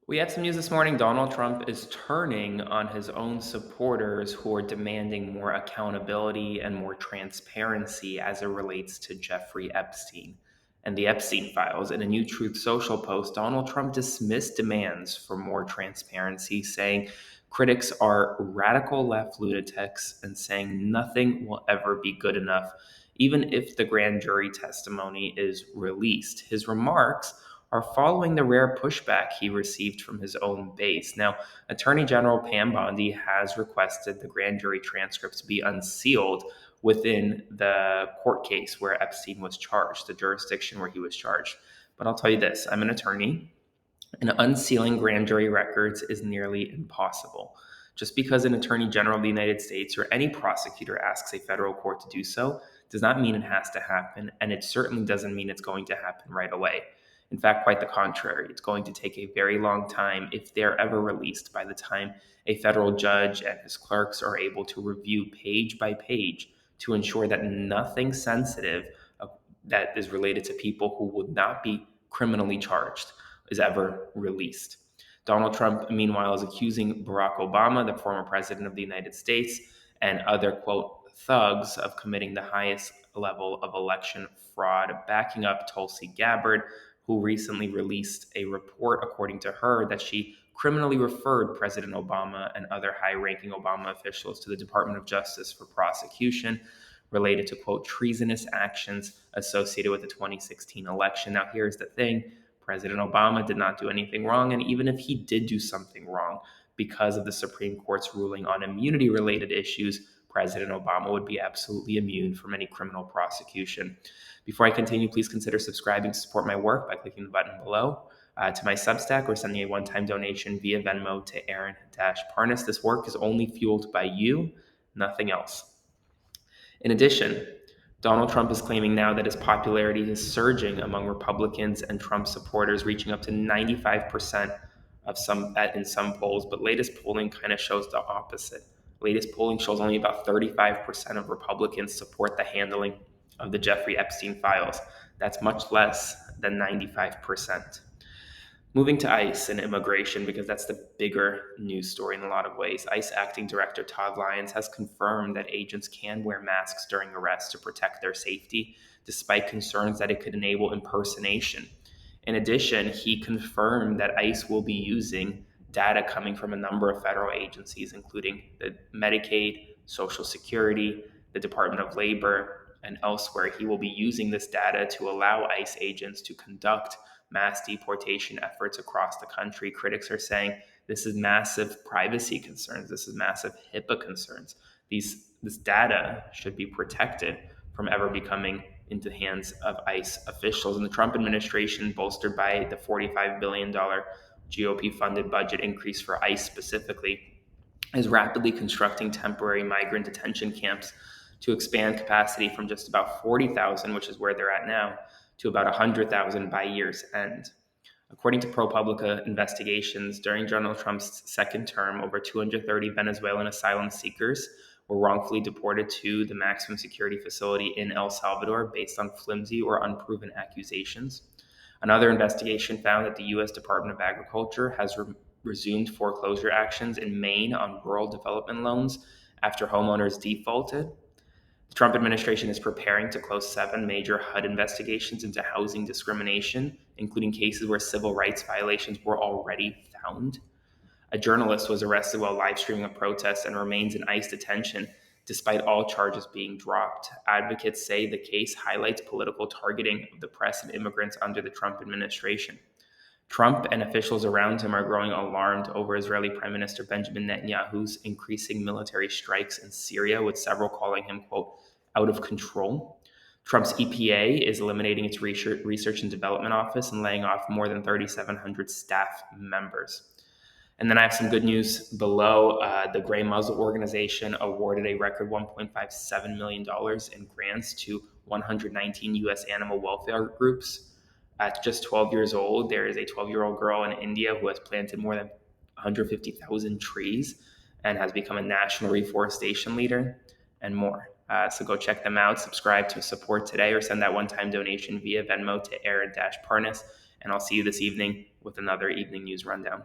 We have some news this morning. Donald Trump is turning on his own supporters who are demanding more accountability and more transparency as it relates to Jeffrey Epstein and the Epstein files. In a new Truth Social post, Donald Trump dismissed demands for more transparency, saying critics are radical left lunatics and saying nothing will ever be good enough, even if the grand jury testimony is released. His remarks are following the rare pushback he received from his own base. Now, Attorney General Pam Bondi has requested the grand jury transcripts be unsealed within the court case where Epstein was charged, the jurisdiction where he was charged. But I'll tell you this, I'm an attorney, and unsealing grand jury records is nearly impossible. Just because an attorney general of the United States or any prosecutor asks a federal court to do so does not mean it has to happen, and it certainly doesn't mean it's going to happen right away. In fact, quite the contrary. It's going to take a very long time if they're ever released by the time a federal judge and his clerks are able to review page by page to ensure that nothing sensitive that is related to people who would not be criminally charged is ever released. Donald Trump, meanwhile, is accusing Barack Obama, the former president of the United States, and other, quote, thugs of committing the highest level of election fraud, backing up Tulsi Gabbard, who recently released a report, according to her, that she criminally referred President Obama and other high ranking Obama officials to the Department of Justice for prosecution related to, quote, treasonous actions associated with the 2016 election. Now, here's the thing. President Obama did not do anything wrong, and even if he did do something wrong, because of the Supreme Court's ruling on immunity related issues, President Obama would be absolutely immune from any criminal prosecution. Before I continue, please consider subscribing to support my work by clicking the button below to my Substack or sending a one-time donation via Venmo to Aaron-Parnas. This work is only fueled by you, nothing else. In addition, Donald Trump is claiming now that his popularity is surging among Republicans and Trump supporters, reaching up to 95% in some polls. But latest polling kind of shows the opposite. Latest polling shows only about 35% of Republicans support the handling of the Jeffrey Epstein files. That's much less than 95%. Moving to ICE and immigration, because that's the bigger news story in a lot of ways. ICE Acting Director Todd Lyons has confirmed that agents can wear masks during arrest to protect their safety, despite concerns that it could enable impersonation. In addition, he confirmed that ICE will be using data coming from a number of federal agencies, including the Medicaid, Social Security, the Department of Labor, and elsewhere. He will be using this data to allow ICE agents to conduct mass deportation efforts across the country. Critics are saying this is massive privacy concerns. This is massive HIPAA concerns. This data should be protected from ever becoming into the hands of ICE officials. And the Trump administration, bolstered by the $45 billion GOP-funded budget increase for ICE specifically, is rapidly constructing temporary migrant detention camps to expand capacity from just about 40,000, which is where they're at now, to about 100,000 by year's end. According to ProPublica investigations, during Donald Trump's second term, over 230 Venezuelan asylum seekers were wrongfully deported to the maximum security facility in El Salvador based on flimsy or unproven accusations. Another investigation found that the U.S. Department of Agriculture has resumed foreclosure actions in Maine on rural development loans after homeowners defaulted. The Trump administration is preparing to close 7 major HUD investigations into housing discrimination, including cases where civil rights violations were already found. A journalist was arrested while live streaming a protest and remains in ICE detention despite all charges being dropped. Advocates say the case highlights political targeting of the press and immigrants under the Trump administration. Trump and officials around him are growing alarmed over Israeli Prime Minister Benjamin Netanyahu's increasing military strikes in Syria, with several calling him, quote, out of control. Trump's EPA is eliminating its research and development office and laying off more than 3,700 staff members. And then I have some good news below. The Gray Muzzle organization awarded a record $1.57 million in grants to 119 U.S. animal welfare groups. At just 12 years old, there is a 12-year-old girl in India who has planted more than 150,000 trees and has become a national reforestation leader, and more. So go check them out, subscribe to support today, or send that one-time donation via Venmo to Aaron-Parnas, and I'll see you this evening with another evening news rundown.